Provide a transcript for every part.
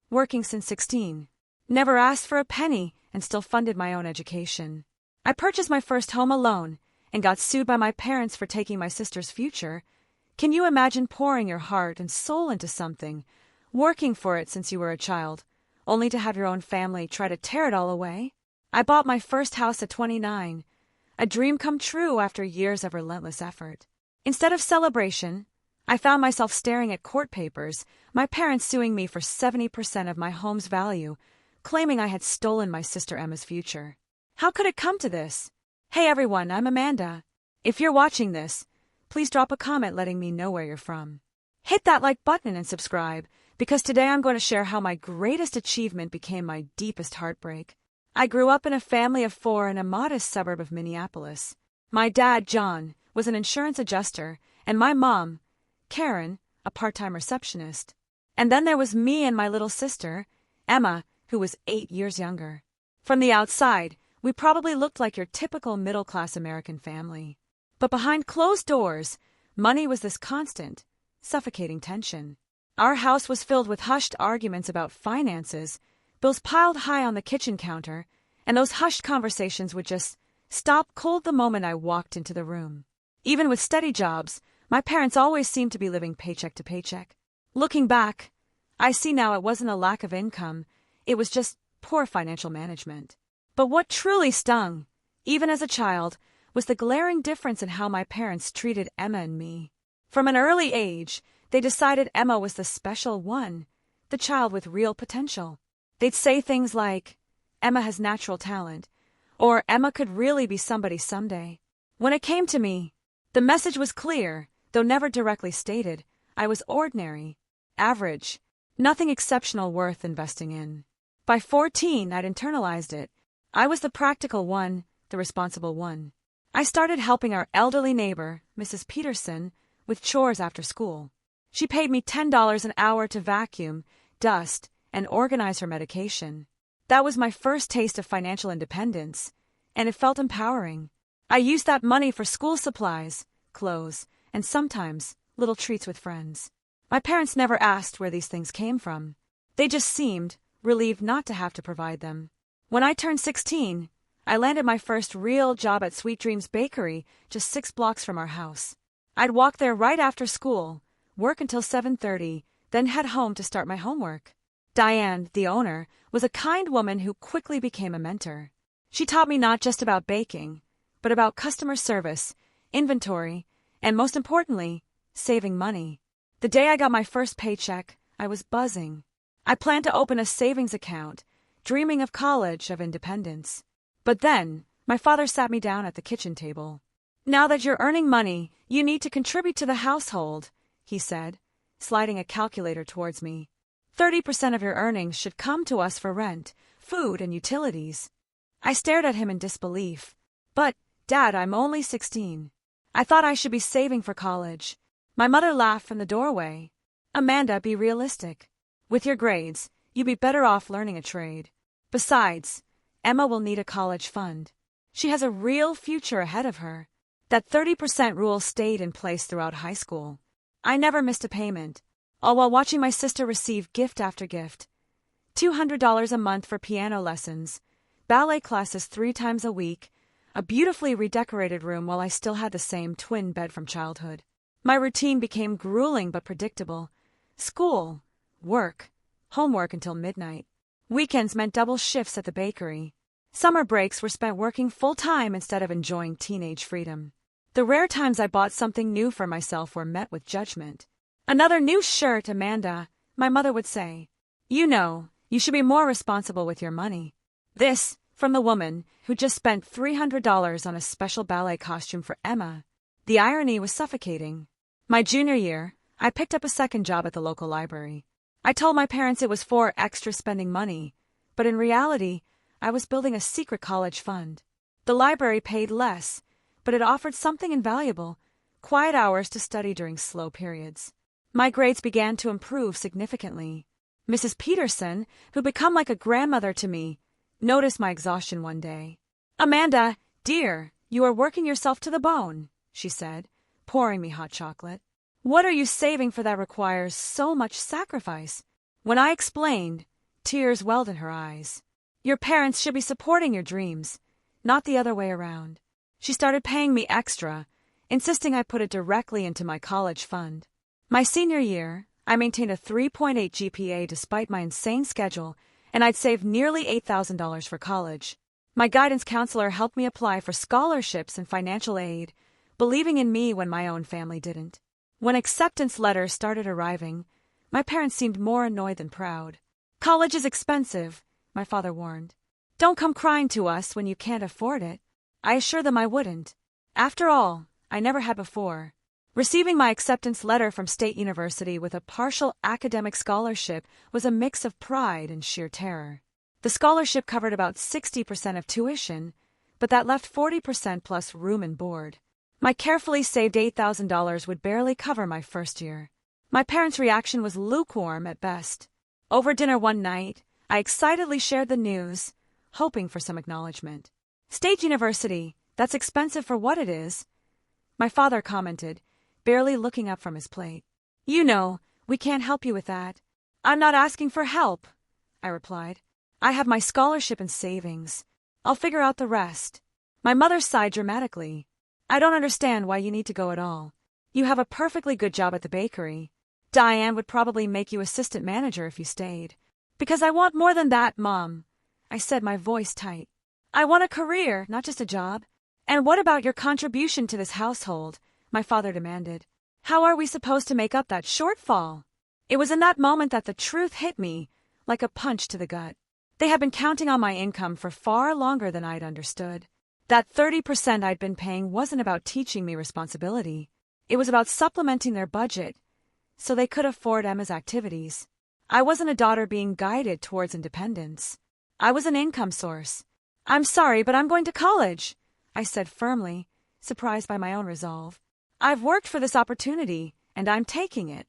working since 16. Never asked for a penny and still funded my own education. I purchased my first home alone and got sued by my parents for taking my sister's future. Can you imagine pouring your heart and soul into something, working for it since you were a child, only to have your own family try to tear it all away? I bought my first house at 29, a dream come true after years of relentless effort. Instead of celebration, I found myself staring at court papers, my parents suing me for 70% of my home's value, claiming I had stolen my sister Emma's future. How could it come to this? Hey everyone, I'm Amanda. If you're watching this, please drop a comment letting me know where you're from. Hit that like button and subscribe, because today I'm going to share how my greatest achievement became my deepest heartbreak. I grew up in a family of 4 in a modest suburb of Minneapolis. My dad, John, was an insurance adjuster, and my mom, Karen, a part-time receptionist. And then there was me and my little sister, Emma, who was 8 years younger. From the outside, we probably looked like your typical middle-class American family. But behind closed doors, money was this constant, suffocating tension. Our house was filled with hushed arguments about finances, bills piled high on the kitchen counter, and those hushed conversations would just stop cold the moment I walked into the room. Even with steady jobs, my parents always seemed to be living paycheck to paycheck. Looking back, I see now it wasn't a lack of income, it was just poor financial management. But what truly stung, even as a child, was the glaring difference in how my parents treated Emma and me. From an early age, they decided Emma was the special one, the child with real potential. They'd say things like, "Emma has natural talent," or "Emma could really be somebody someday." When it came to me, the message was clear, though never directly stated. I was ordinary, average, nothing exceptional worth investing in. By 14, I'd internalized it. I was the practical one, the responsible one. I started helping our elderly neighbor, Mrs. Peterson, with chores after school. She paid me $10 an hour to vacuum, dust, and organize her medication. That was my first taste of financial independence, and it felt empowering. I used that money for school supplies, clothes, and sometimes little treats with friends. My parents never asked where these things came from. They just seemed relieved not to have to provide them. When I turned 16, I landed my first real job at Sweet Dreams Bakery, just 6 blocks from our house. I'd walk there right after school, work until 7:30, then head home to start my homework. Diane, the owner, was a kind woman who quickly became a mentor. She taught me not just about baking, but about customer service, inventory, and most importantly, saving money. The day I got my first paycheck, I was buzzing. I planned to open a savings account, dreaming of college, of independence. But then, my father sat me down at the kitchen table. "Now that you're earning money, you need to contribute to the household," he said, sliding a calculator towards me. 30% of your earnings should come to us for rent, food, and utilities." I stared at him in disbelief. "But, Dad, I'm only 16. I thought I should be saving for college." My mother laughed from the doorway. "Amanda, be realistic. With your grades, you'd be better off learning a trade. Besides, Emma will need a college fund. She has a real future ahead of her." That 30% rule stayed in place throughout high school. I never missed a payment, all while watching my sister receive gift after gift. $200 a month for piano lessons, ballet classes 3 times a week, a beautifully redecorated room while I still had the same twin bed from childhood. My routine became grueling but predictable. School, work, homework until midnight. Weekends meant double shifts at the bakery. Summer breaks were spent working full-time instead of enjoying teenage freedom. The rare times I bought something new for myself were met with judgment. "Another new shirt, Amanda," my mother would say. "You know, you should be more responsible with your money." This, from the woman who just spent $300 on a special ballet costume for Emma. The irony was suffocating. My junior year, I picked up a second job at the local library. I told my parents it was for extra spending money, but in reality, I was building a secret college fund. The library paid less, but it offered something invaluable: quiet hours to study during slow periods. My grades began to improve significantly. Mrs. Peterson, who'd become like a grandmother to me, noticed my exhaustion one day. "Amanda, dear, you are working yourself to the bone," she said, pouring me hot chocolate. "What are you saving for that requires so much sacrifice?" When I explained, Tears welled in her eyes. Your parents should be supporting your dreams, not the other way around. She started paying me extra, insisting I put it directly into my college fund. My senior year, I maintained a 3.8 GPA despite my insane schedule, and I'd saved nearly $8,000 for college. My guidance counselor helped me apply for scholarships and financial aid, believing in me when my own family didn't. When acceptance letters started arriving, my parents seemed more annoyed than proud. College is expensive, my father warned. Don't come crying to us when you can't afford it. I assured them I wouldn't. After all, I never had before. Receiving my acceptance letter from State University with a partial academic scholarship was a mix of pride and sheer terror. The scholarship covered about 60% of tuition, but that left 40% plus room and board. My carefully saved $8,000 would barely cover my first year. My parents' reaction was lukewarm at best. Over dinner one night, I excitedly shared the news, hoping for some acknowledgement. State University, that's expensive for what it is, my father commented, barely looking up from his plate. You know, we can't help you with that. I'm not asking for help, I replied. I have my scholarship and savings. I'll figure out the rest. My mother sighed dramatically. I don't understand why you need to go at all. You have a perfectly good job at the bakery. Diane would probably make you assistant manager if you stayed. Because I want more than that, Mom, I said, my voice tight. I want a career, not just a job. And what about your contribution to this household? My father demanded. How are we supposed to make up that shortfall? It was in that moment that the truth hit me, like a punch to the gut. They had been counting on my income for far longer than I'd understood. That 30% I'd been paying wasn't about teaching me responsibility. It was about supplementing their budget, so they could afford Emma's activities. I wasn't a daughter being guided towards independence. I was an income source. I'm sorry, but I'm going to college, I said firmly, surprised by my own resolve. I've worked for this opportunity, and I'm taking it.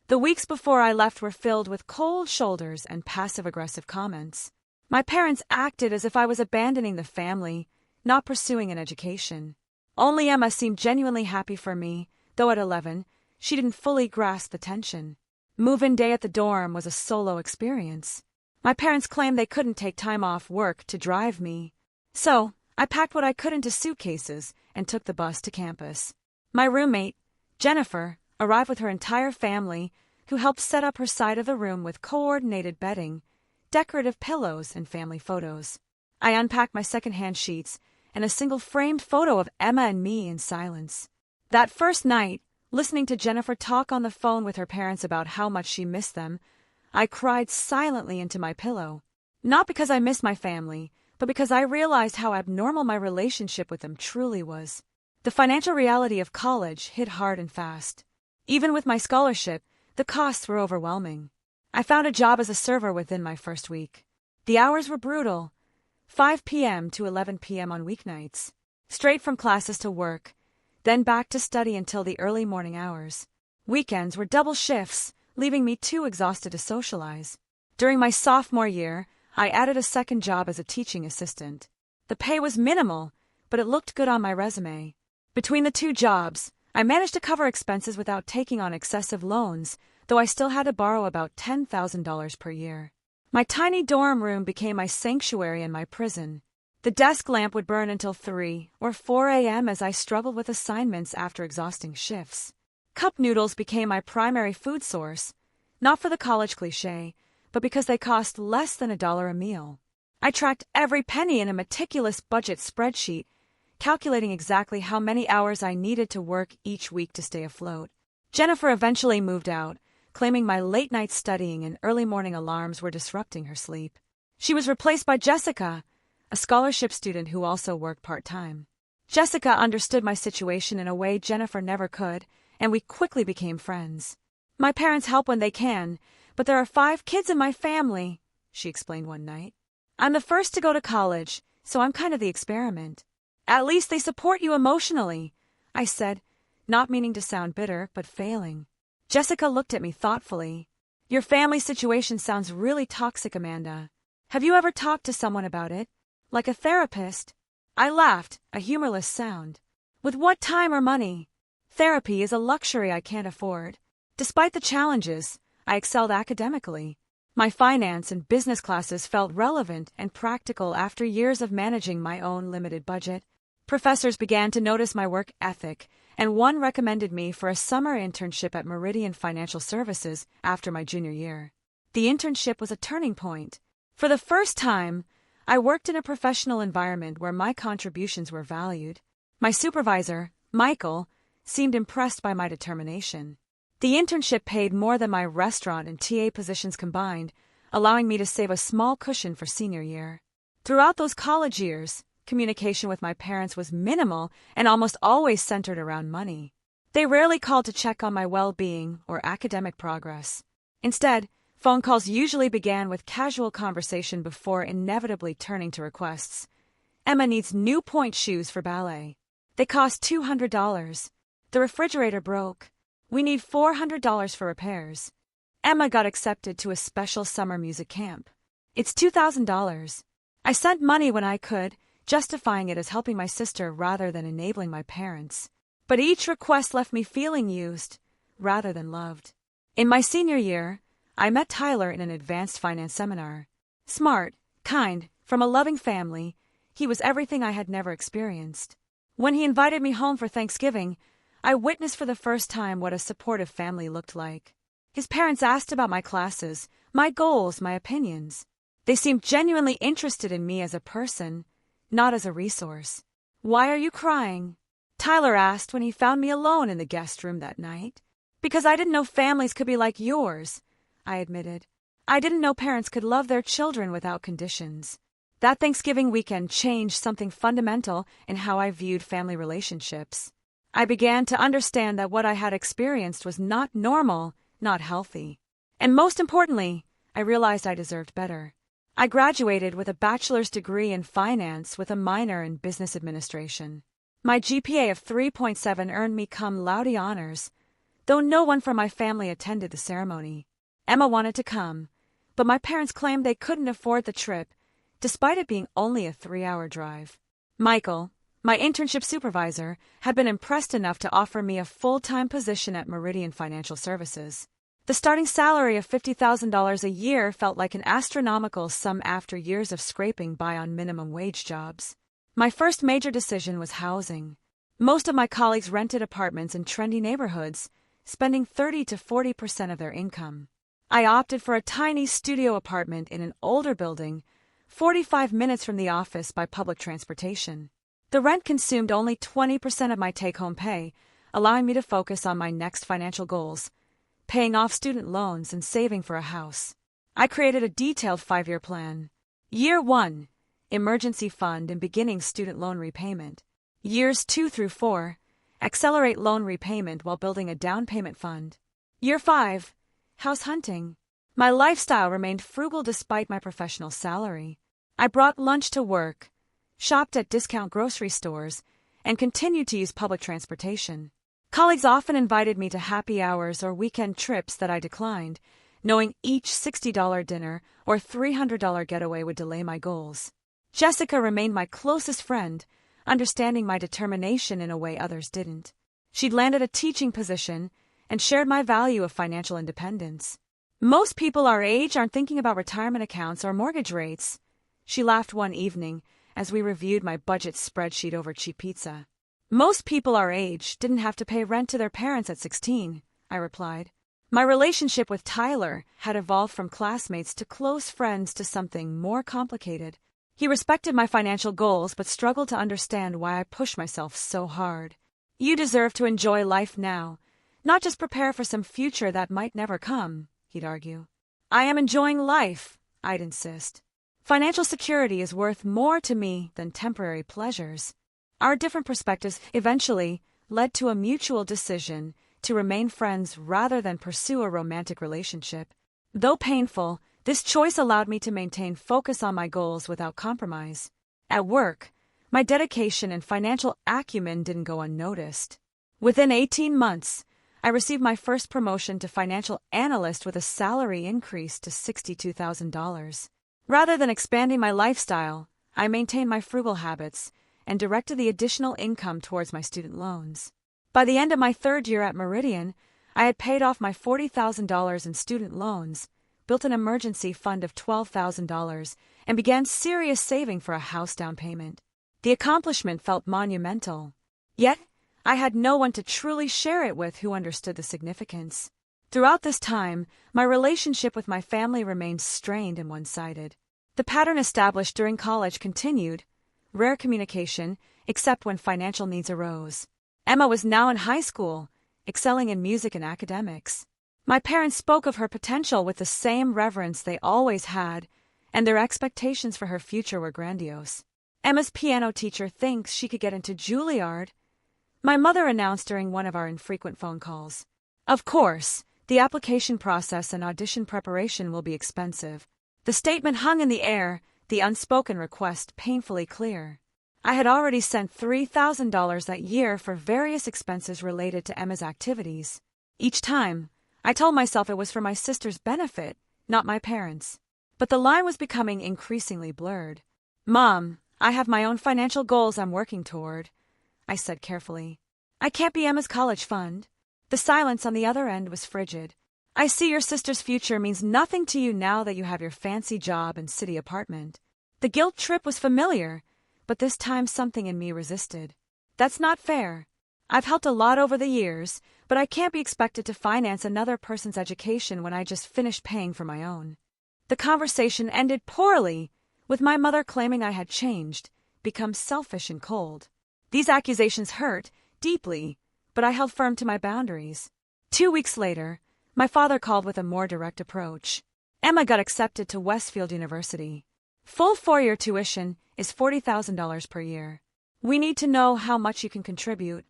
The weeks before I left were filled with cold shoulders and passive-aggressive comments. My parents acted as if I was abandoning the family, not pursuing an education. Only Emma seemed genuinely happy for me, though at 11, she didn't fully grasp the tension. Move-in day at the dorm was a solo experience. My parents claimed they couldn't take time off work to drive me. So, I packed what I could into suitcases and took the bus to campus. My roommate, Jennifer, arrived with her entire family, who helped set up her side of the room with coordinated bedding, decorative pillows, and family photos. I unpacked my second-hand sheets and a single framed photo of Emma and me in silence. That first night, listening to Jennifer talk on the phone with her parents about how much she missed them, I cried silently into my pillow. Not because I missed my family, but because I realized how abnormal my relationship with them truly was. The financial reality of college hit hard and fast. Even with my scholarship, the costs were overwhelming. I found a job as a server within my first week. The hours were brutal, 5 p.m. to 11 p.m. on weeknights. Straight from classes to work, then back to study until the early morning hours. Weekends were double shifts, leaving me too exhausted to socialize. During my sophomore year, I added a second job as a teaching assistant. The pay was minimal, but it looked good on my resume. Between the two jobs, I managed to cover expenses without taking on excessive loans, though I still had to borrow about $10,000 per year. My tiny dorm room became my sanctuary and my prison. The desk lamp would burn until 3 or 4 a.m. as I struggled with assignments after exhausting shifts. Cup noodles became my primary food source, not for the college cliché, but because they cost less than $1 a meal. I tracked every penny in a meticulous budget spreadsheet, calculating exactly how many hours I needed to work each week to stay afloat. Jennifer eventually moved out, claiming my late-night studying and early morning alarms were disrupting her sleep. She was replaced by Jessica, a scholarship student who also worked part-time. Jessica understood my situation in a way Jennifer never could, and we quickly became friends. My parents help when they can, but there are 5 kids in my family, she explained one night. I'm the first to go to college, so I'm kind of the experiment. At least they support you emotionally, I said, not meaning to sound bitter, but failing. Jessica looked at me thoughtfully. Your family situation sounds really toxic, Amanda. Have you ever talked to someone about it? Like a therapist? I laughed, a humorless sound. With what time or money? Therapy is a luxury I can't afford. Despite the challenges, I excelled academically. My finance and business classes felt relevant and practical after years of managing my own limited budget. Professors began to notice my work ethic, and one recommended me for a summer internship at Meridian Financial Services after my junior year. The internship was a turning point. For the first time, I worked in a professional environment where my contributions were valued. My supervisor, Michael, seemed impressed by my determination. The internship paid more than my restaurant and TA positions combined, allowing me to save a small cushion for senior year. Throughout those college years, communication with my parents was minimal and almost always centered around money. They rarely called to check on my well-being or academic progress. Instead, phone calls usually began with casual conversation before inevitably turning to requests. Emma needs new point shoes for ballet. They cost $200. The refrigerator broke. We need $400 for repairs. Emma got accepted to a special summer music camp. It's $2,000. I sent money when I could, justifying it as helping my sister rather than enabling my parents. But each request left me feeling used, rather than loved. In my senior year, I met Tyler in an advanced finance seminar. Smart, kind, from a loving family, he was everything I had never experienced. When he invited me home for Thanksgiving, I witnessed for the first time what a supportive family looked like. His parents asked about my classes, my goals, my opinions. They seemed genuinely interested in me as a person, not as a resource. "Why are you crying?" Tyler asked when he found me alone in the guest room that night. "Because I didn't know families could be like yours," I admitted. "I didn't know parents could love their children without conditions." That Thanksgiving weekend changed something fundamental in how I viewed family relationships. I began to understand that what I had experienced was not normal, not healthy. And most importantly, I realized I deserved better. I graduated with a bachelor's degree in finance with a minor in business administration. My GPA of 3.7 earned me cum laude honors, though no one from my family attended the ceremony. Emma wanted to come, but my parents claimed they couldn't afford the trip, despite it being only a 3-hour drive. Michael, my internship supervisor, had been impressed enough to offer me a full-time position at Meridian Financial Services. The starting salary of $50,000 a year felt like an astronomical sum after years of scraping by on minimum wage jobs. My first major decision was housing. Most of my colleagues rented apartments in trendy neighborhoods, spending 30 to 40% of their income. I opted for a tiny studio apartment in an older building, 45 minutes from the office by public transportation. The rent consumed only 20% of my take-home pay, allowing me to focus on my next financial goals, paying off student loans and saving for a house. I created a detailed 5-year plan. Year 1, emergency fund and beginning student loan repayment. Years 2 through 4, accelerate loan repayment while building a down payment fund. Year 5, house hunting. My lifestyle remained frugal despite my professional salary. I brought lunch to work, shopped at discount grocery stores, and continued to use public transportation. Colleagues often invited me to happy hours or weekend trips that I declined, knowing each $60 dinner or $300 getaway would delay my goals. Jessica remained my closest friend, understanding my determination in a way others didn't. She'd landed a teaching position and shared my value of financial independence. "Most people our age aren't thinking about retirement accounts or mortgage rates," she laughed one evening as we reviewed my budget spreadsheet over cheap pizza. "Most people our age didn't have to pay rent to their parents at 16, I replied. My relationship with Tyler had evolved from classmates to close friends to something more complicated. He respected my financial goals but struggled to understand why I pushed myself so hard. "You deserve to enjoy life now, not just prepare for some future that might never come," he'd argue. "I am enjoying life," I'd insist. "Financial security is worth more to me than temporary pleasures." Our different perspectives eventually led to a mutual decision to remain friends rather than pursue a romantic relationship. Though painful, this choice allowed me to maintain focus on my goals without compromise. At work, my dedication and financial acumen didn't go unnoticed. Within 18 months, I received my first promotion to financial analyst with a salary increase to $62,000. Rather than expanding my lifestyle, I maintained my frugal habits and directed the additional income towards my student loans. By the end of my 3rd year at Meridian, I had paid off my $40,000 in student loans, built an emergency fund of $12,000 and began serious saving for a house down payment. The accomplishment felt monumental. Yet, I had no one to truly share it with who understood the significance. Throughout this time, my relationship with my family remained strained and one-sided. The pattern established during college continued, rare communication, except when financial needs arose. Emma was now in high school, excelling in music and academics. My parents spoke of her potential with the same reverence they always had, and their expectations for her future were grandiose. Emma's piano teacher thinks she could get into Juilliard, my mother announced during one of our infrequent phone calls. Of course, the application process and audition preparation will be expensive. The statement hung in the air, the unspoken request painfully clear. I had already sent $3,000 that year for various expenses related to Emma's activities. Each time, I told myself it was for my sister's benefit, not my parents'. But the line was becoming increasingly blurred. "Mom, I have my own financial goals I'm working toward," I said carefully. "I can't be Emma's college fund." The silence on the other end was frigid. "I see your sister's future means nothing to you now that you have your fancy job and city apartment." The guilt trip was familiar, but this time something in me resisted. "That's not fair. I've helped a lot over the years, but I can't be expected to finance another person's education when I just finished paying for my own." The conversation ended poorly, with my mother claiming I had changed, become selfish and cold. These accusations hurt deeply, but I held firm to my boundaries. 2 weeks later, my father called with a more direct approach. Emma got accepted to Westfield University. Full 4-year tuition is $40,000 per year. We need to know how much you can contribute.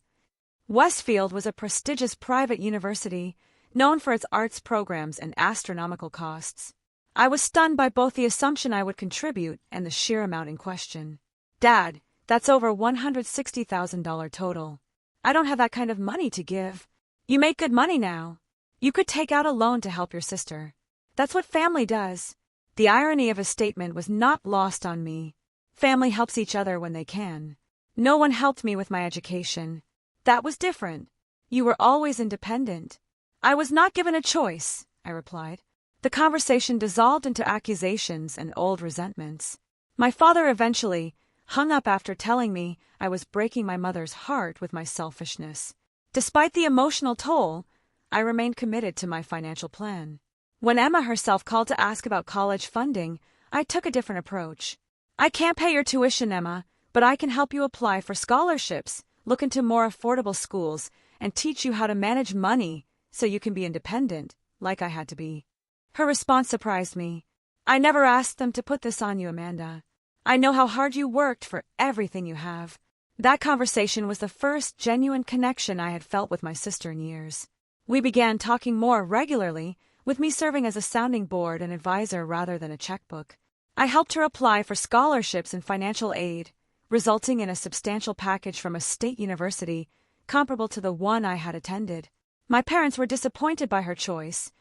Westfield was a prestigious private university, known for its arts programs and astronomical costs. I was stunned by both the assumption I would contribute and the sheer amount in question. "Dad, that's over $160,000 total. I don't have that kind of money to give. You make good money now. You could take out a loan to help your sister. That's what family does." The irony of his statement was not lost on me. Family helps each other when they can. No one helped me with my education. That was different. You were always independent. "I was not given a choice," I replied. The conversation dissolved into accusations and old resentments. My father eventually hung up after telling me I was breaking my mother's heart with my selfishness. Despite the emotional toll, I remained committed to my financial plan. When Emma herself called to ask about college funding, I took a different approach. "I can't pay your tuition, Emma, but I can help you apply for scholarships, look into more affordable schools, and teach you how to manage money so you can be independent, like I had to be." Her response surprised me. "I never asked them to put this on you, Amanda. I know how hard you worked for everything you have." That conversation was the first genuine connection I had felt with my sister in years. We began talking more regularly, with me serving as a sounding board and advisor rather than a checkbook. I helped her apply for scholarships and financial aid, resulting in a substantial package from a state university comparable to the one I had attended. My parents were disappointed by her choice,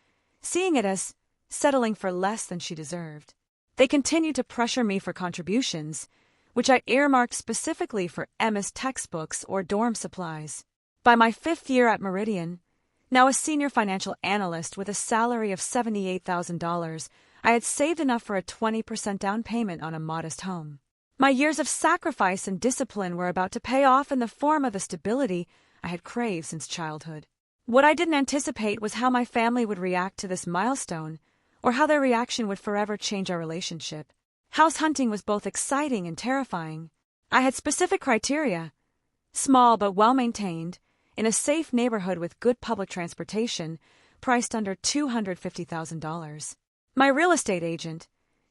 seeing it as settling for less than she deserved. They continued to pressure me for contributions, which I earmarked specifically for Emma's textbooks or dorm supplies. By my 5th year at Meridian, now a senior financial analyst with a salary of $78,000, I had saved enough for a 20% down payment on a modest home. My years of sacrifice and discipline were about to pay off in the form of the stability I had craved since childhood. What I didn't anticipate was how my family would react to this milestone, or how their reaction would forever change our relationship. House hunting was both exciting and terrifying. I had specific criteria: small but well-maintained, in a safe neighborhood with good public transportation, priced under $250,000. My real estate agent,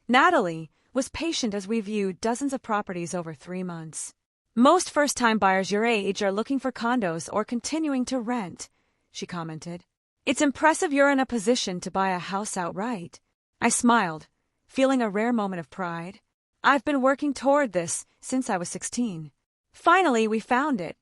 Natalie, was patient as we viewed dozens of properties over 3 months. "Most first-time buyers your age are looking for condos or continuing to rent," she commented. "It's impressive you're in a position to buy a house outright." I smiled, feeling a rare moment of pride. I've been working toward this since I was 16. Finally, we found it.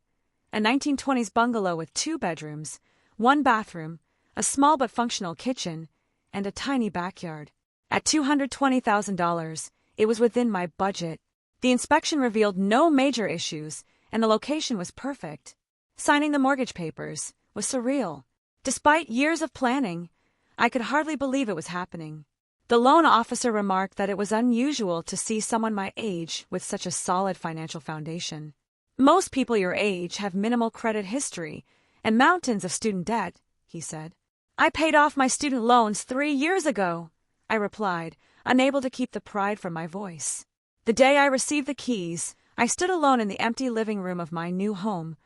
A 1920s bungalow with 2 bedrooms, 1 bathroom, a small but functional kitchen, and a tiny backyard. At $220,000, it was within my budget. The inspection revealed no major issues, and the location was perfect. Signing the mortgage papers was surreal. Despite years of planning, I could hardly believe it was happening. The loan officer remarked that it was unusual to see someone my age with such a solid financial foundation. Most people your age have minimal credit history and mountains of student debt, he said. I paid off my student loans 3 years ago, I replied, unable to keep the pride from my voice. The day I received the keys, I stood alone in the empty living room of my new home,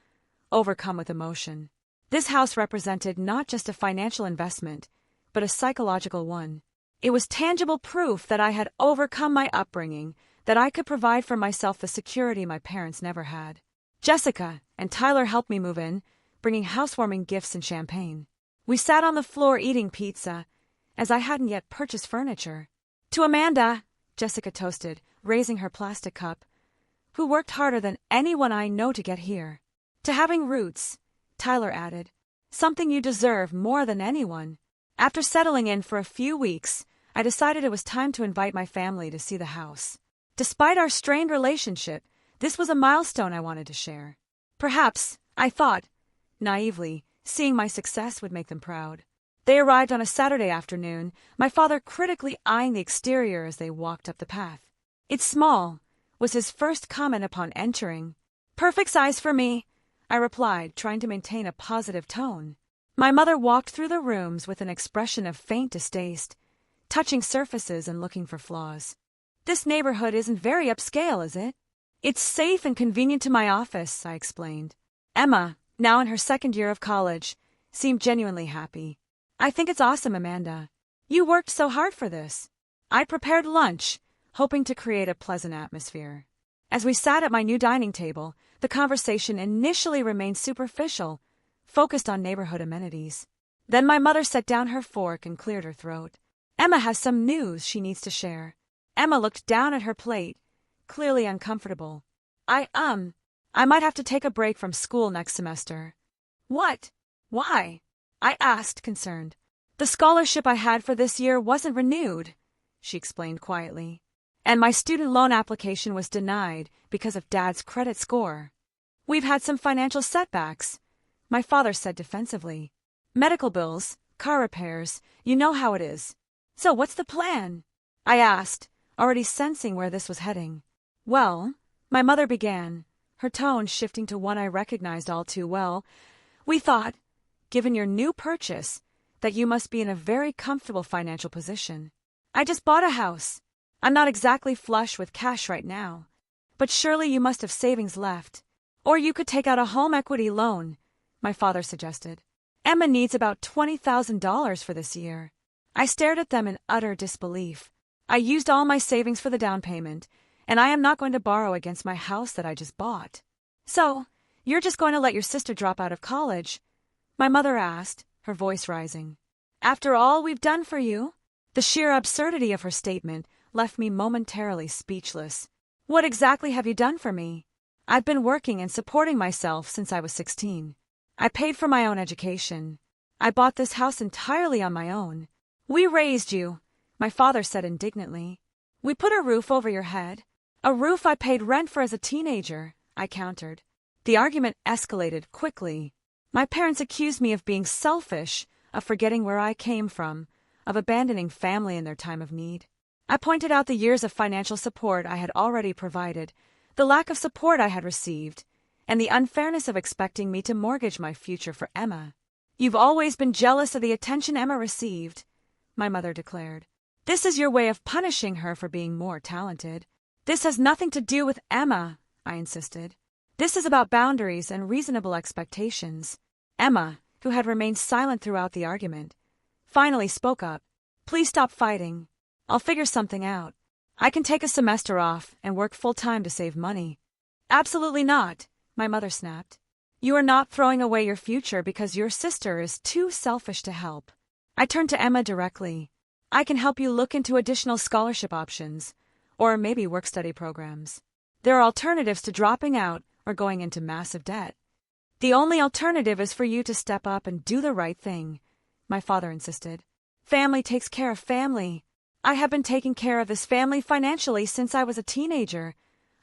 overcome with emotion. This house represented not just a financial investment, but a psychological one. It was tangible proof that I had overcome my upbringing, that I could provide for myself the security my parents never had. Jessica and Tyler helped me move in, bringing housewarming gifts and champagne. We sat on the floor eating pizza, as I hadn't yet purchased furniture. To Amanda, Jessica toasted, raising her plastic cup, who worked harder than anyone I know to get here. To having roots, Tyler added, something you deserve more than anyone. After settling in for a few weeks, I decided it was time to invite my family to see the house. Despite our strained relationship, this was a milestone I wanted to share. Perhaps, I thought, naively, seeing my success would make them proud. They arrived on a Saturday afternoon, my father critically eyeing the exterior as they walked up the path. It's small, was his first comment upon entering. Perfect size for me, I replied, trying to maintain a positive tone. My mother walked through the rooms with an expression of faint distaste, touching surfaces and looking for flaws. This neighborhood isn't very upscale, is it? It's safe and convenient to my office, I explained. Emma, now in her second year of college, seemed genuinely happy. I think it's awesome, Amanda. You worked so hard for this. I prepared lunch, hoping to create a pleasant atmosphere. As we sat at my new dining table, the conversation initially remained superficial, focused on neighborhood amenities. Then my mother set down her fork and cleared her throat. Emma has some news she needs to share. Emma looked down at her plate, clearly uncomfortable. I might have to take a break from school next semester. What? Why? I asked, concerned. The scholarship I had for this year wasn't renewed, she explained quietly. And my student loan application was denied because of Dad's credit score. We've had some financial setbacks, my father said defensively. Medical bills, car repairs, you know how it is. So what's the plan? I asked, already sensing where this was heading. Well, my mother began, her tone shifting to one I recognized all too well. We thought, given your new purchase, that you must be in a very comfortable financial position. I just bought a house. I'm not exactly flush with cash right now, but surely you must have savings left. Or you could take out a home equity loan, my father suggested. Emma needs about $20,000 for this year. I stared at them in utter disbelief. I used all my savings for the down payment, and I am not going to borrow against my house that I just bought. So, you're just going to let your sister drop out of college? My mother asked, her voice rising. After all we've done for you? The sheer absurdity of her statement left me momentarily speechless. What exactly have you done for me? I've been working and supporting myself since I was 16. I paid for my own education. I bought this house entirely on my own. We raised you, my father said indignantly. We put a roof over your head. A roof I paid rent for as a teenager, I countered. The argument escalated quickly. My parents accused me of being selfish, of forgetting where I came from, of abandoning family in their time of need. I pointed out the years of financial support I had already provided, the lack of support I had received, and the unfairness of expecting me to mortgage my future for Emma. You've always been jealous of the attention Emma received, my mother declared. This is your way of punishing her for being more talented. This has nothing to do with Emma, I insisted. This is about boundaries and reasonable expectations. Emma, who had remained silent throughout the argument, finally spoke up. Please stop fighting. I'll figure something out. I can take a semester off and work full-time to save money. Absolutely not, my mother snapped. You are not throwing away your future because your sister is too selfish to help. I turned to Emma directly. I can help you look into additional scholarship options, or maybe work-study programs. There are alternatives to dropping out or going into massive debt. The only alternative is for you to step up and do the right thing, my father insisted. Family takes care of family. I have been taking care of this family financially since I was a teenager,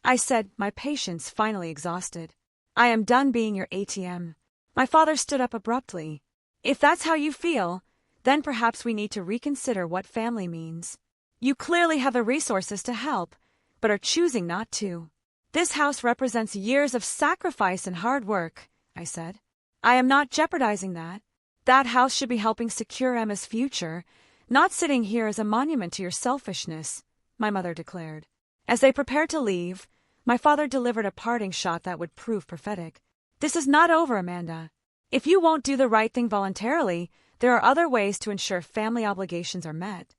I said, my patience finally exhausted. I am done being your ATM. My father stood up abruptly. If that's how you feel, then perhaps we need to reconsider what family means. You clearly have the resources to help, but are choosing not to. This house represents years of sacrifice and hard work, I said. I am not jeopardizing that. That house should be helping secure Emma's future, not sitting here as a monument to your selfishness, my mother declared. As they prepared to leave, my father delivered a parting shot that would prove prophetic. This is not over, Amanda. If you won't do the right thing voluntarily, there are other ways to ensure family obligations are met.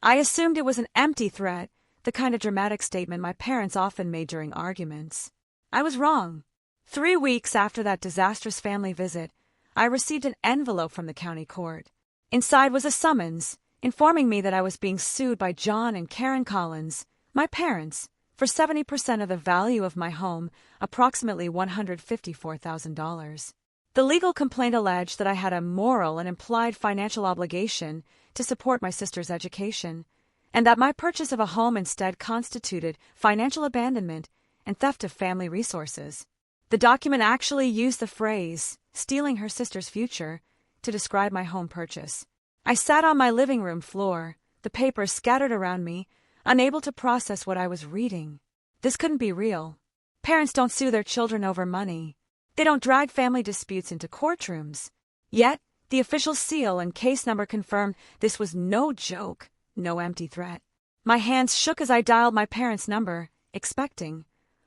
I assumed it was an empty threat, the kind of dramatic statement my parents often made during arguments. I was wrong. 3 weeks after that disastrous family visit, I received an envelope from the county court. Inside was a summons, informing me that I was being sued by John and Karen Collins, my parents, for 70% of the value of my home, approximately $154,000. The legal complaint alleged that I had a moral and implied financial obligation to support my sister's education, and that my purchase of a home instead constituted financial abandonment and theft of family resources. The document actually used the phrase, stealing her sister's future, to describe my home purchase. I sat on my living room floor, the papers scattered around me, unable to process what I was reading. This couldn't be real. Parents don't sue their children over money. They don't drag family disputes into courtrooms. Yet, the official seal and case number confirmed this was no joke, no empty threat. My hands shook as I dialed my parents' number, expecting,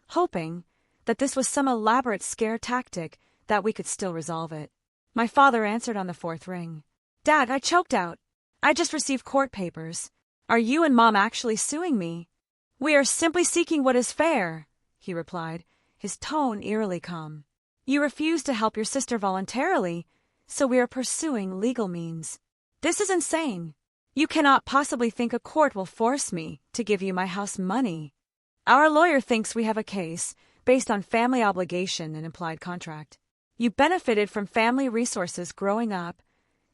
hoping, that this was some elaborate scare tactic that we could still resolve it. My father answered on the 4th ring. Dad, I choked out. I just received court papers. Are you and Mom actually suing me? We are simply seeking what is fair, he replied, his tone eerily calm. You refused to help your sister voluntarily, so we are pursuing legal means. This is insane. You cannot possibly think a court will force me to give you my house money. Our lawyer thinks we have a case based on family obligation and implied contract. You benefited from family resources growing up.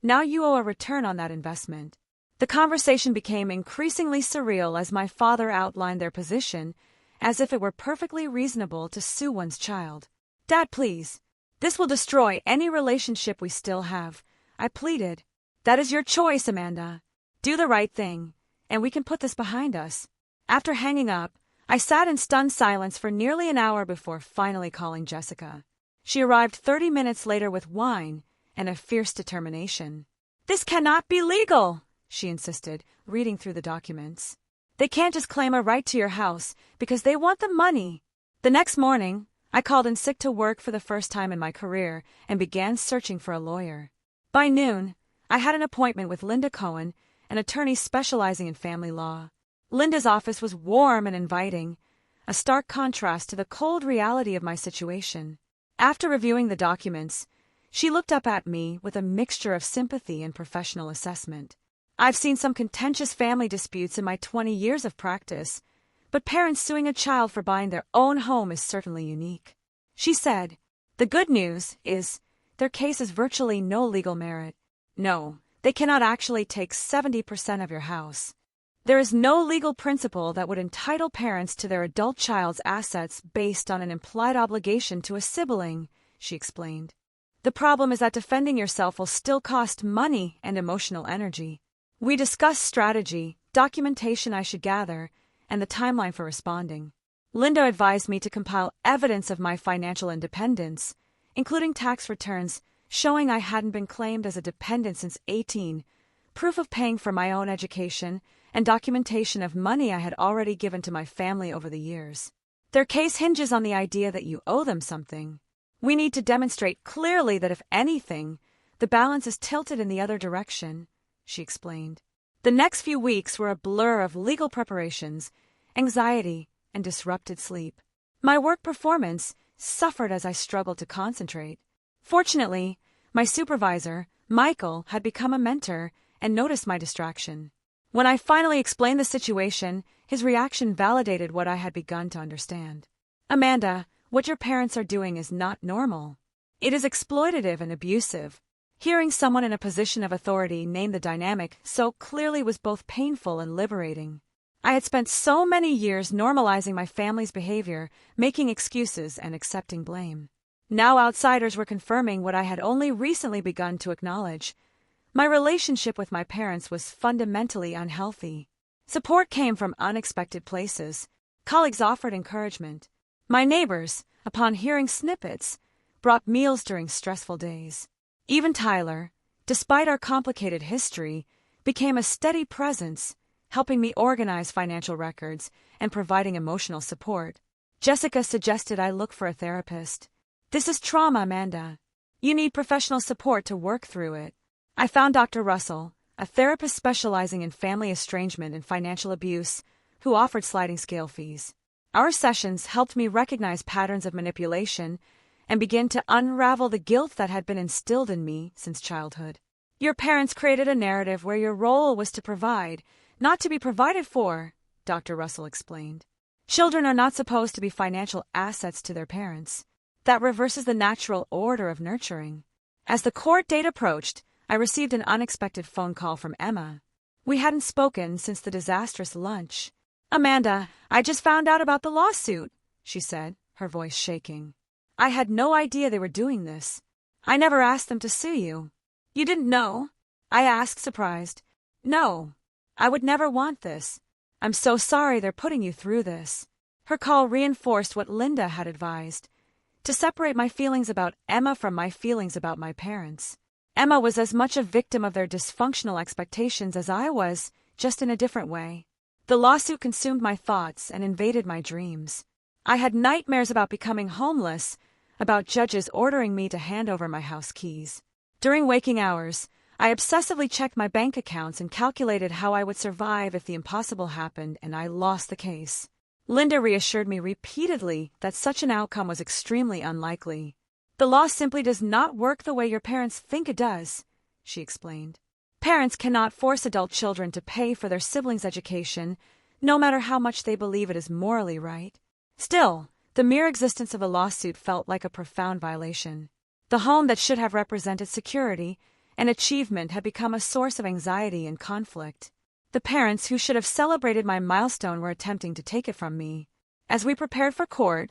Now you owe a return on that investment. The conversation became increasingly surreal as my father outlined their position, as if it were perfectly reasonable to sue one's child. Dad, please. This will destroy any relationship we still have, I pleaded. That is your choice, Amanda. Do the right thing, and we can put this behind us. After hanging up, I sat in stunned silence for nearly an hour before finally calling Jessica. She arrived 30 minutes later with wine and a fierce determination. This cannot be legal, she insisted, reading through the documents. They can't just claim a right to your house because they want the money. The next morning, I called in sick to work for the first time in my career and began searching for a lawyer. By noon, I had an appointment with Linda Cohen, an attorney specializing in family law. Linda's office was warm and inviting, a stark contrast to the cold reality of my situation. After reviewing the documents, she looked up at me with a mixture of sympathy and professional assessment. I've seen some contentious family disputes in my 20 years of practice, but parents suing a child for buying their own home is certainly unique. She said, the good news is their case has virtually no legal merit. No, they cannot actually take 70% of your house. There is no legal principle that would entitle parents to their adult child's assets based on an implied obligation to a sibling, she explained. The problem is that defending yourself will still cost money and emotional energy. We discussed strategy, documentation I should gather, and the timeline for responding. Linda advised me to compile evidence of my financial independence, including tax returns showing I hadn't been claimed as a dependent since 18, proof of paying for my own education, and documentation of money I had already given to my family over the years. Their case hinges on the idea that you owe them something. We need to demonstrate clearly that if anything, the balance is tilted in the other direction, she explained. The next few weeks were a blur of legal preparations, anxiety, and disrupted sleep. My work performance suffered as I struggled to concentrate. Fortunately, my supervisor, Michael, had become a mentor and noticed my distraction. When I finally explained the situation, his reaction validated what I had begun to understand. Amanda, what your parents are doing is not normal. It is exploitative and abusive. Hearing someone in a position of authority name the dynamic so clearly was both painful and liberating. I had spent so many years normalizing my family's behavior, making excuses and accepting blame. Now outsiders were confirming what I had only recently begun to acknowledge. My relationship with my parents was fundamentally unhealthy. Support came from unexpected places. Colleagues offered encouragement. My neighbors, upon hearing snippets, brought meals during stressful days. Even Tyler, despite our complicated history, became a steady presence, helping me organize financial records and providing emotional support. Jessica suggested I look for a therapist. This is trauma, Amanda. You need professional support to work through it. I found Dr. Russell, a therapist specializing in family estrangement and financial abuse, who offered sliding scale fees. Our sessions helped me recognize patterns of manipulation and begin to unravel the guilt that had been instilled in me since childhood. Your parents created a narrative where your role was to provide, not to be provided for, Dr. Russell explained. Children are not supposed to be financial assets to their parents. That reverses the natural order of nurturing. As the court date approached, I received an unexpected phone call from Emma. We hadn't spoken since the disastrous lunch. Amanda, I just found out about the lawsuit, she said, her voice shaking. I had no idea they were doing this. I never asked them to sue you. You didn't know? I asked, surprised. No. I would never want this. I'm so sorry they're putting you through this. Her call reinforced what Linda had advised, to separate my feelings about Emma from my feelings about my parents. Emma was as much a victim of their dysfunctional expectations as I was, just in a different way. The lawsuit consumed my thoughts and invaded my dreams. I had nightmares about becoming homeless, about judges ordering me to hand over my house keys. During waking hours, I obsessively checked my bank accounts and calculated how I would survive if the impossible happened and I lost the case. Linda reassured me repeatedly that such an outcome was extremely unlikely. The law simply does not work the way your parents think it does, she explained. Parents cannot force adult children to pay for their siblings' education, no matter how much they believe it is morally right. Still, the mere existence of a lawsuit felt like a profound violation. The home that should have represented security and achievement had become a source of anxiety and conflict. The parents who should have celebrated my milestone were attempting to take it from me. As we prepared for court,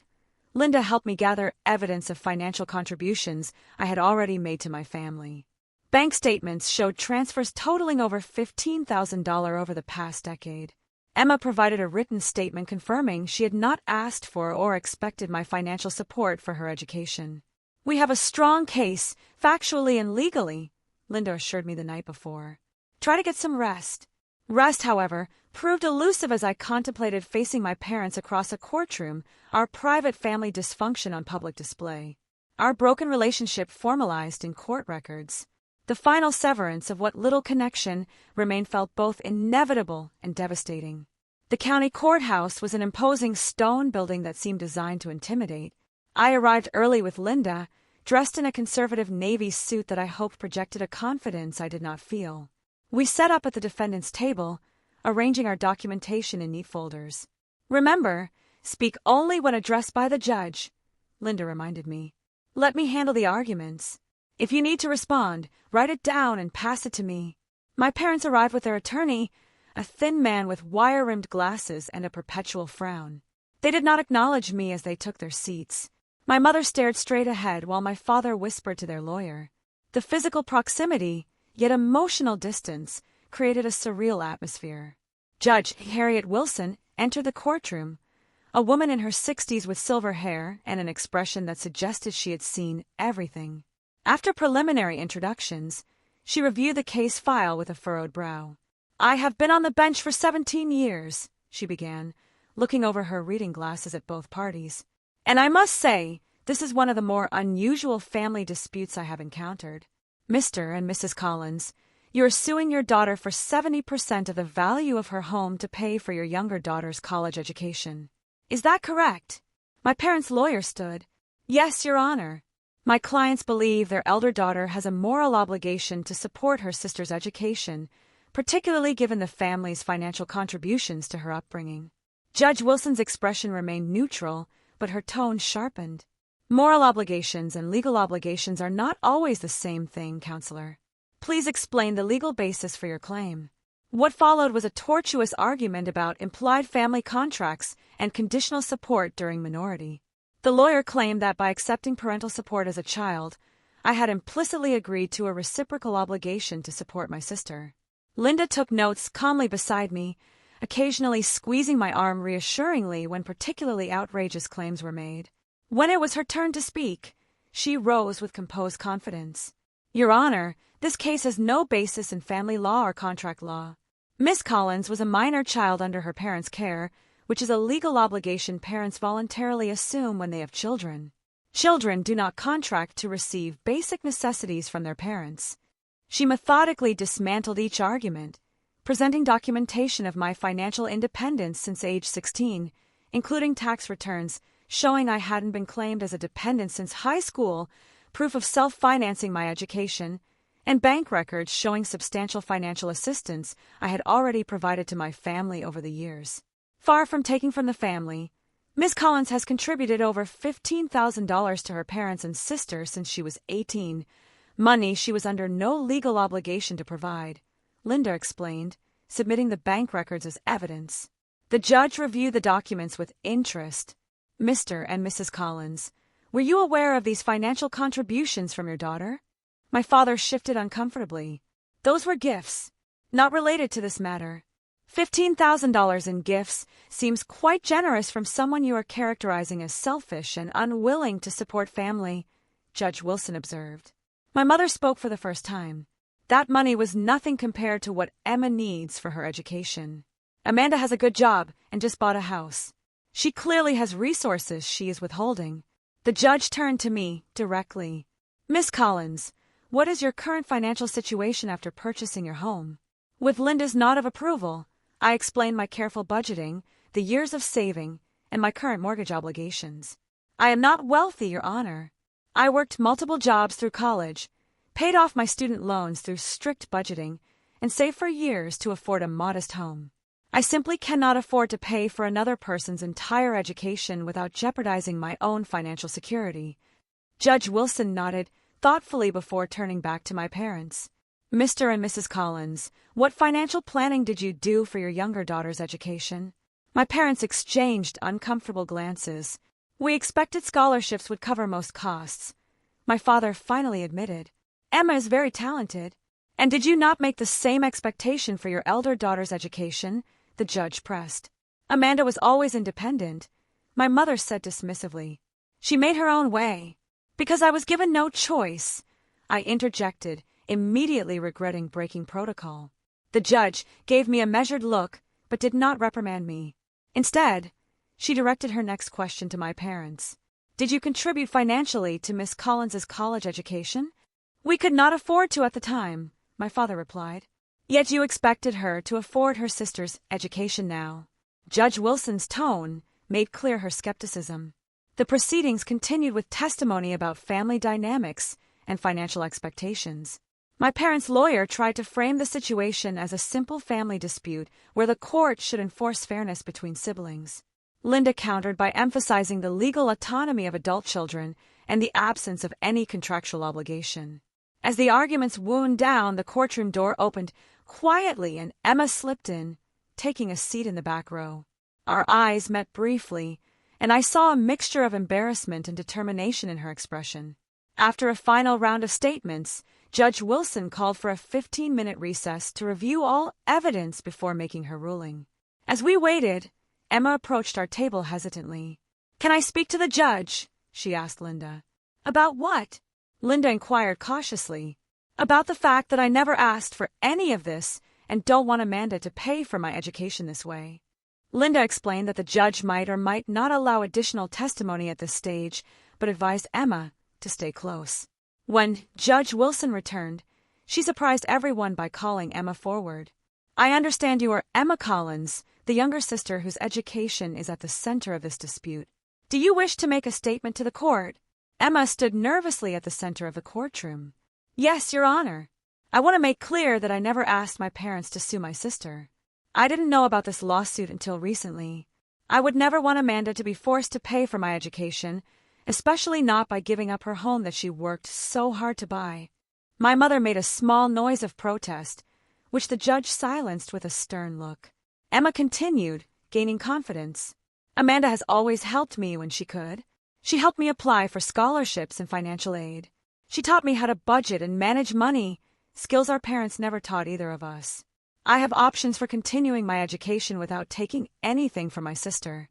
Linda helped me gather evidence of financial contributions I had already made to my family. Bank statements showed transfers totaling over $15,000 over the past decade. Emma provided a written statement confirming she had not asked for or expected my financial support for her education. We have a strong case, factually and legally, Linda assured me the night before. Try to get some rest. Rest, however, proved elusive as I contemplated facing my parents across a courtroom, our private family dysfunction on public display. Our broken relationship formalized in court records. The final severance of what little connection remained felt both inevitable and devastating. The county courthouse was an imposing stone building that seemed designed to intimidate. I arrived early with Linda, dressed in a conservative navy suit that I hoped projected a confidence I did not feel. We sat up at the defendant's table, arranging our documentation in neat folders. Remember, speak only when addressed by the judge, Linda reminded me. Let me handle the arguments. If you need to respond, write it down and pass it to me. My parents arrived with their attorney, a thin man with wire-rimmed glasses and a perpetual frown. They did not acknowledge me as they took their seats. My mother stared straight ahead while my father whispered to their lawyer. The physical proximity, yet emotional distance, created a surreal atmosphere. Judge Harriet Wilson entered the courtroom, a woman in her 60s with silver hair and an expression that suggested she had seen everything. After preliminary introductions, she reviewed the case file with a furrowed brow. I have been on the bench for 17 years, she began, looking over her reading glasses at both parties. And I must say, this is one of the more unusual family disputes I have encountered. Mr. and Mrs. Collins, you are suing your daughter for 70% of the value of her home to pay for your younger daughter's college education. Is that correct? My parents' lawyer stood. Yes, Your Honor. My clients believe their elder daughter has a moral obligation to support her sister's education, particularly given the family's financial contributions to her upbringing. Judge Wilson's expression remained neutral, but her tone sharpened. Moral obligations and legal obligations are not always the same thing, Counselor. Please explain the legal basis for your claim. What followed was a tortuous argument about implied family contracts and conditional support during minority. The lawyer claimed that by accepting parental support as a child, I had implicitly agreed to a reciprocal obligation to support my sister. Linda took notes calmly beside me, occasionally squeezing my arm reassuringly when particularly outrageous claims were made. When it was her turn to speak, she rose with composed confidence. "Your Honor, this case has no basis in family law or contract law. Miss Collins was a minor child under her parents' care, which is a legal obligation parents voluntarily assume when they have children. Children do not contract to receive basic necessities from their parents." She methodically dismantled each argument, presenting documentation of my financial independence since age 16, including tax returns showing I hadn't been claimed as a dependent since high school, proof of self-financing my education, and bank records showing substantial financial assistance I had already provided to my family over the years. Far from taking from the family, Miss Collins has contributed over $15,000 to her parents and sister since she was 18, money she was under no legal obligation to provide, Linda explained, submitting the bank records as evidence. The judge reviewed the documents with interest. "Mr. and Mrs. Collins, were you aware of these financial contributions from your daughter?" My father shifted uncomfortably. "Those were gifts, not related to this matter." $15,000 in gifts seems quite generous from someone you are characterizing as selfish and unwilling to support family, Judge Wilson observed. My mother spoke for the first time. "That money was nothing compared to what Emma needs for her education. Amanda has a good job and just bought a house. She clearly has resources she is withholding." The judge turned to me directly. "Miss Collins, what is your current financial situation after purchasing your home?" With Linda's nod of approval, I explained my careful budgeting, the years of saving, and my current mortgage obligations. "I am not wealthy, Your Honor. I worked multiple jobs through college, paid off my student loans through strict budgeting, and saved for years to afford a modest home. I simply cannot afford to pay for another person's entire education without jeopardizing my own financial security." Judge Wilson nodded thoughtfully before turning back to my parents. "Mr. and Mrs. Collins, what financial planning did you do for your younger daughter's education?" My parents exchanged uncomfortable glances. "We expected scholarships would cover most costs," my father finally admitted. "Emma is very talented." "And did you not make the same expectation for your elder daughter's education?" the judge pressed. "Amanda was always independent," my mother said dismissively. "She made her own way." "Because I was given no choice," I interjected, immediately regretting breaking protocol. The judge gave me a measured look, but did not reprimand me. Instead, she directed her next question to my parents. "Did you contribute financially to Miss Collins's college education?" "We could not afford to at the time," my father replied. "Yet you expected her to afford her sister's education now." Judge Wilson's tone made clear her skepticism. The proceedings continued with testimony about family dynamics and financial expectations. My parents' lawyer tried to frame the situation as a simple family dispute where the court should enforce fairness between siblings. Linda countered by emphasizing the legal autonomy of adult children and the absence of any contractual obligation. As the arguments wound down, the courtroom door opened quietly and Emma slipped in, taking a seat in the back row. Our eyes met briefly, and I saw a mixture of embarrassment and determination in her expression. After a final round of statements, Judge Wilson called for a 15-minute recess to review all evidence before making her ruling. As we waited, Emma approached our table hesitantly. "Can I speak to the judge?" she asked Linda. "About what?" Linda inquired cautiously. "About the fact that I never asked for any of this and don't want Amanda to pay for my education this way." Linda explained that the judge might or might not allow additional testimony at this stage, but advised Emma to stay close. When Judge Wilson returned, she surprised everyone by calling Emma forward. "I understand you are Emma Collins, the younger sister whose education is at the center of this dispute. Do you wish to make a statement to the court?" Emma stood nervously at the center of the courtroom. "Yes, Your Honor. I want to make clear that I never asked my parents to sue my sister. I didn't know about this lawsuit until recently. I would never want Amanda to be forced to pay for my education, especially not by giving up her home that she worked so hard to buy." My mother made a small noise of protest, which the judge silenced with a stern look. Emma continued, gaining confidence. "Amanda has always helped me when she could. She helped me apply for scholarships and financial aid. She taught me how to budget and manage money, skills our parents never taught either of us. I have options for continuing my education without taking anything from my sister.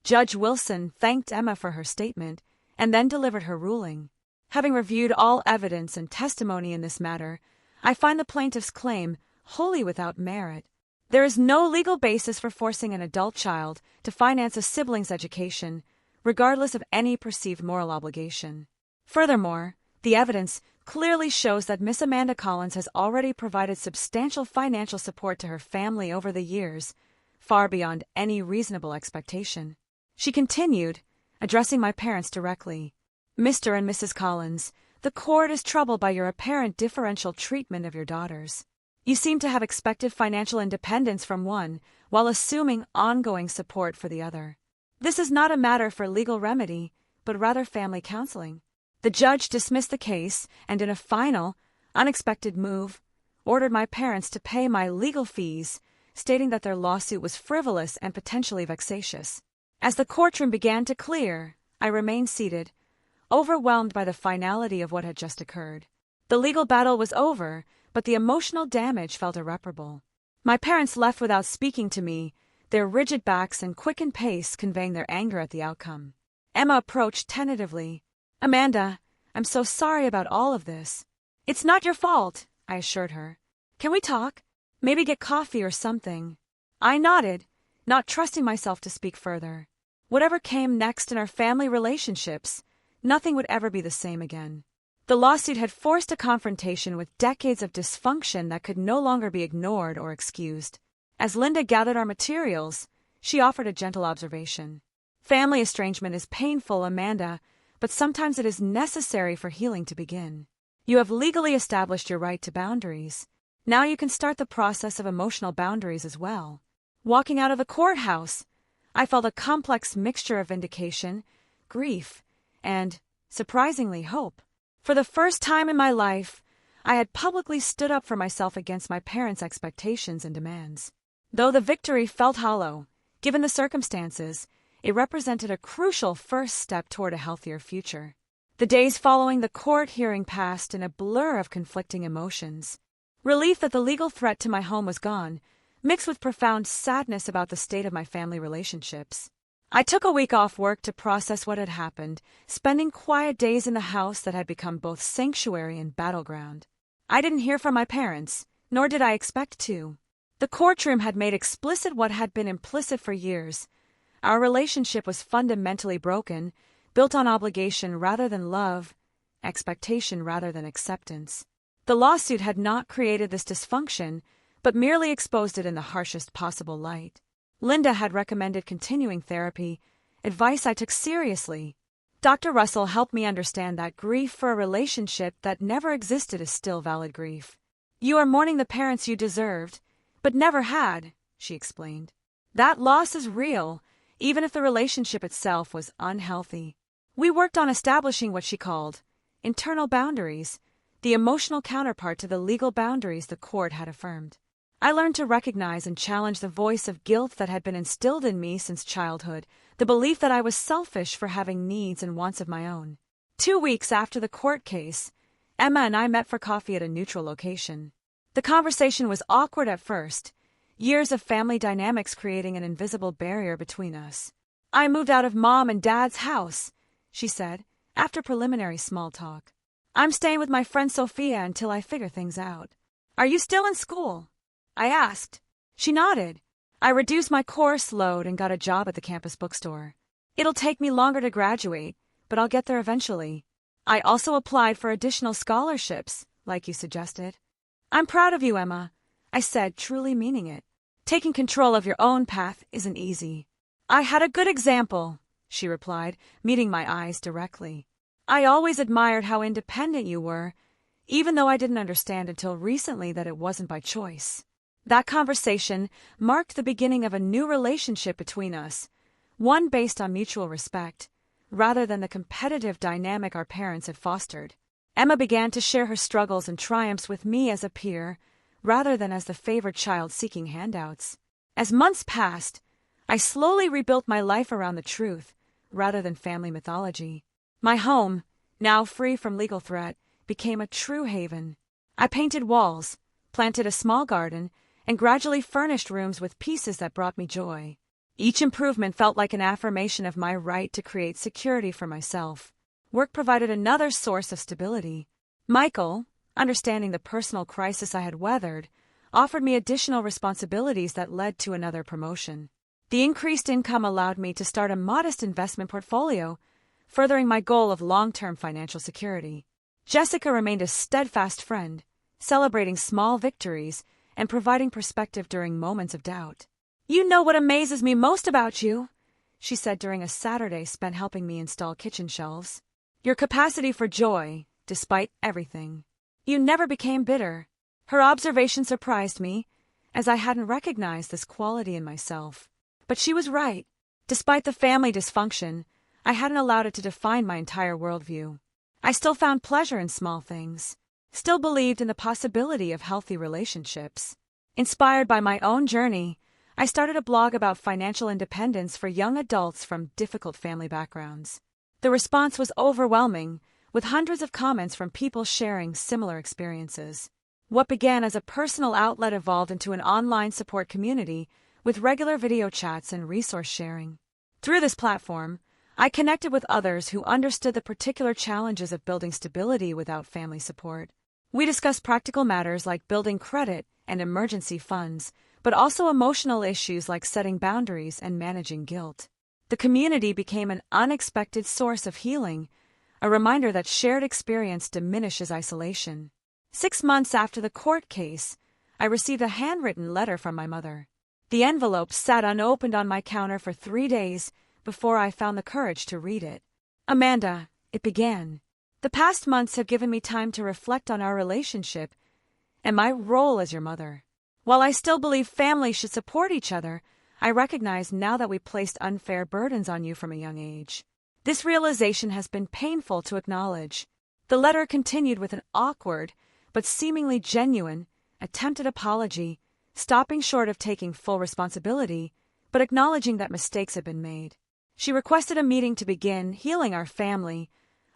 Judge Wilson thanked Emma for her statement and then delivered her ruling. Having reviewed all evidence and testimony in this matter, I find the plaintiff's claim wholly without merit. There is no legal basis for forcing an adult child to finance a sibling's education, regardless of any perceived moral obligation. Furthermore, the evidence clearly shows that Miss Amanda Collins has already provided substantial financial support to her family over the years, far beyond any reasonable expectation. She continued, addressing my parents directly. Mr. and Mrs. Collins, the court is troubled by your apparent differential treatment of your daughters. You seem to have expected financial independence from one while assuming ongoing support for the other. This is not a matter for legal remedy, but rather family counseling. The judge dismissed the case and, in a final, unexpected move, ordered my parents to pay my legal fees, stating that their lawsuit was frivolous and potentially vexatious. As the courtroom began to clear, I remained seated, overwhelmed by the finality of what had just occurred. The legal battle was over, but the emotional damage felt irreparable. My parents left without speaking to me, their rigid backs and quickened pace conveying their anger at the outcome. Emma approached tentatively. Amanda, I'm so sorry about all of this. It's not your fault, I assured her. Can we talk? Maybe get coffee or something. I nodded, not trusting myself to speak further. Whatever came next in our family relationships, nothing would ever be the same again. The lawsuit had forced a confrontation with decades of dysfunction that could no longer be ignored or excused. As Linda gathered our materials, she offered a gentle observation. Family estrangement is painful, Amanda, but sometimes it is necessary for healing to begin. You have legally established your right to boundaries. Now you can start the process of emotional boundaries as well. Walking out of the courthouse, I felt a complex mixture of vindication, grief, and, surprisingly, hope. For the first time in my life, I had publicly stood up for myself against my parents' expectations and demands. Though the victory felt hollow, given the circumstances, it represented a crucial first step toward a healthier future. The days following the court hearing passed in a blur of conflicting emotions. Relief that the legal threat to my home was gone, mixed with profound sadness about the state of my family relationships. I took a week off work to process what had happened, spending quiet days in the house that had become both sanctuary and battleground. I didn't hear from my parents, nor did I expect to. The courtroom had made explicit what had been implicit for years. Our relationship was fundamentally broken, built on obligation rather than love, expectation rather than acceptance. The lawsuit had not created this dysfunction, but merely exposed it in the harshest possible light. Linda had recommended continuing therapy, advice I took seriously. Dr. Russell helped me understand that grief for a relationship that never existed is still valid grief. You are mourning the parents you deserved, but never had, she explained. That loss is real, even if the relationship itself was unhealthy. We worked on establishing what she called internal boundaries, the emotional counterpart to the legal boundaries the court had affirmed. I learned to recognize and challenge the voice of guilt that had been instilled in me since childhood, the belief that I was selfish for having needs and wants of my own. 2 weeks after the court case, Emma and I met for coffee at a neutral location. The conversation was awkward at first, years of family dynamics creating an invisible barrier between us. I moved out of Mom and Dad's house, she said, after preliminary small talk. I'm staying with my friend Sophia until I figure things out. Are you still in school? I asked. She nodded. I reduced my course load and got a job at the campus bookstore. It'll take me longer to graduate, but I'll get there eventually. I also applied for additional scholarships, like you suggested. I'm proud of you, Emma, I said, truly meaning it. Taking control of your own path isn't easy. I had a good example, she replied, meeting my eyes directly. I always admired how independent you were, even though I didn't understand until recently that it wasn't by choice. That conversation marked the beginning of a new relationship between us, one based on mutual respect, rather than the competitive dynamic our parents had fostered. Emma began to share her struggles and triumphs with me as a peer, rather than as the favored child seeking handouts. As months passed, I slowly rebuilt my life around the truth, rather than family mythology. My home, now free from legal threat, became a true haven. I painted walls, planted a small garden, and gradually furnished rooms with pieces that brought me joy. Each improvement felt like an affirmation of my right to create security for myself. Work provided another source of stability. Michael, understanding the personal crisis I had weathered, offered me additional responsibilities that led to another promotion. The increased income allowed me to start a modest investment portfolio, furthering my goal of long-term financial security. Jessica remained a steadfast friend, celebrating small victories and providing perspective during moments of doubt. "You know what amazes me most about you," she said during a Saturday spent helping me install kitchen shelves. "Your capacity for joy, despite everything. You never became bitter." Her observation surprised me, as I hadn't recognized this quality in myself. But she was right. Despite the family dysfunction, I hadn't allowed it to define my entire worldview. I still found pleasure in small things, still believed in the possibility of healthy relationships. Inspired by my own journey, I started a blog about financial independence for young adults from difficult family backgrounds. The response was overwhelming, with hundreds of comments from people sharing similar experiences. What began as a personal outlet evolved into an online support community with regular video chats and resource sharing. Through this platform, I connected with others who understood the particular challenges of building stability without family support. We discussed practical matters like building credit and emergency funds, but also emotional issues like setting boundaries and managing guilt. The community became an unexpected source of healing, a reminder that shared experience diminishes isolation. 6 months after the court case, I received a handwritten letter from my mother. The envelope sat unopened on my counter for 3 days before I found the courage to read it. "Amanda," it began, "the past months have given me time to reflect on our relationship and my role as your mother. While I still believe families should support each other, I recognize now that we placed unfair burdens on you from a young age. This realization has been painful to acknowledge." The letter continued with an awkward, but seemingly genuine, attempted apology, stopping short of taking full responsibility, but acknowledging that mistakes had been made. She requested a meeting to begin healing our family,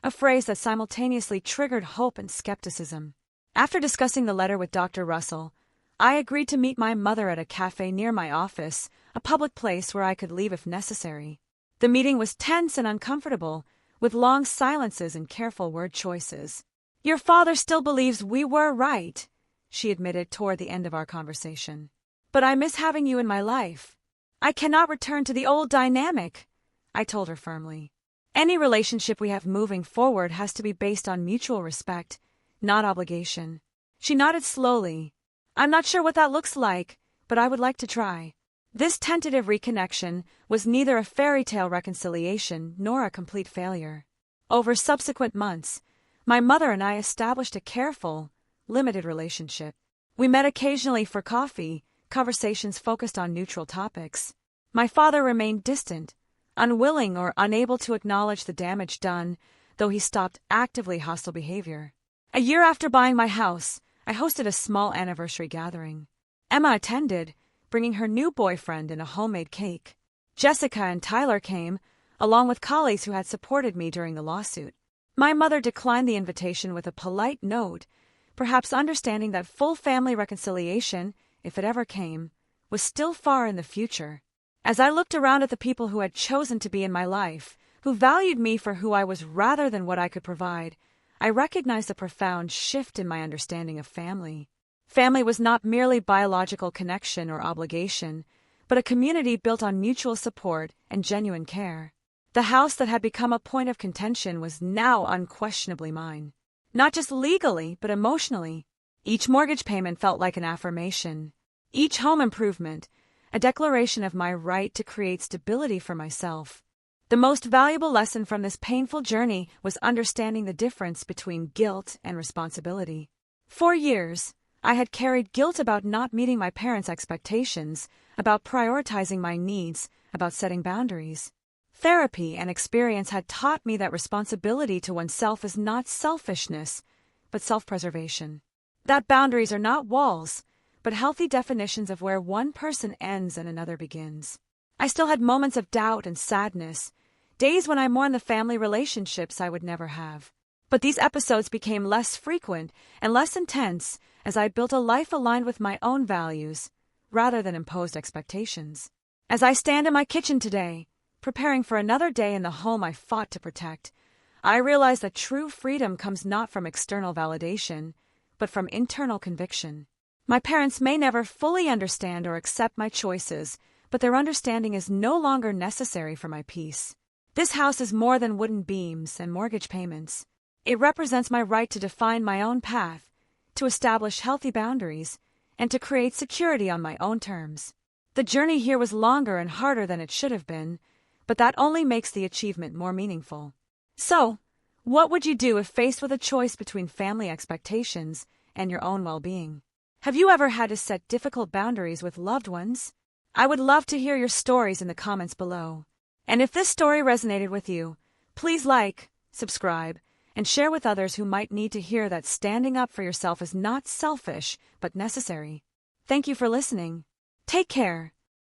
a phrase that simultaneously triggered hope and skepticism. After discussing the letter with Dr. Russell, I agreed to meet my mother at a cafe near my office, a public place where I could leave if necessary. The meeting was tense and uncomfortable, with long silences and careful word choices. "Your father still believes we were right," she admitted toward the end of our conversation. "But I miss having you in my life. I cannot return to the old dynamic," I told her firmly. "Any relationship we have moving forward has to be based on mutual respect, not obligation." She nodded slowly. "I'm not sure what that looks like, but I would like to try." This tentative reconnection was neither a fairy tale reconciliation nor a complete failure. Over subsequent months, my mother and I established a careful, limited relationship. We met occasionally for coffee, conversations focused on neutral topics. My father remained distant, unwilling or unable to acknowledge the damage done, though he stopped actively hostile behavior. A year after buying my house, I hosted a small anniversary gathering. Emma attended, bringing her new boyfriend and a homemade cake. Jessica and Tyler came, along with colleagues who had supported me during the lawsuit. My mother declined the invitation with a polite note, perhaps understanding that full family reconciliation, if it ever came, was still far in the future. As I looked around at the people who had chosen to be in my life, who valued me for who I was rather than what I could provide, I recognized a profound shift in my understanding of family. Family was not merely biological connection or obligation, but a community built on mutual support and genuine care. The house that had become a point of contention was now unquestionably mine. Not just legally, but emotionally. Each mortgage payment felt like an affirmation. Each home improvement, a declaration of my right to create stability for myself. The most valuable lesson from this painful journey was understanding the difference between guilt and responsibility. For years, I had carried guilt about not meeting my parents' expectations, about prioritizing my needs, about setting boundaries. Therapy and experience had taught me that responsibility to oneself is not selfishness, but self-preservation. That boundaries are not walls, but healthy definitions of where one person ends and another begins. I still had moments of doubt and sadness, days when I mourned the family relationships I would never have. But these episodes became less frequent and less intense as I built a life aligned with my own values, rather than imposed expectations. As I stand in my kitchen today, preparing for another day in the home I fought to protect, I realize that true freedom comes not from external validation, but from internal conviction. My parents may never fully understand or accept my choices, but their understanding is no longer necessary for my peace. This house is more than wooden beams and mortgage payments. It represents my right to define my own path, to establish healthy boundaries, and to create security on my own terms. The journey here was longer and harder than it should have been, but that only makes the achievement more meaningful. So, what would you do if faced with a choice between family expectations and your own well-being? Have you ever had to set difficult boundaries with loved ones? I would love to hear your stories in the comments below. And if this story resonated with you, please like, subscribe, and share with others who might need to hear that standing up for yourself is not selfish, but necessary. Thank you for listening. Take care.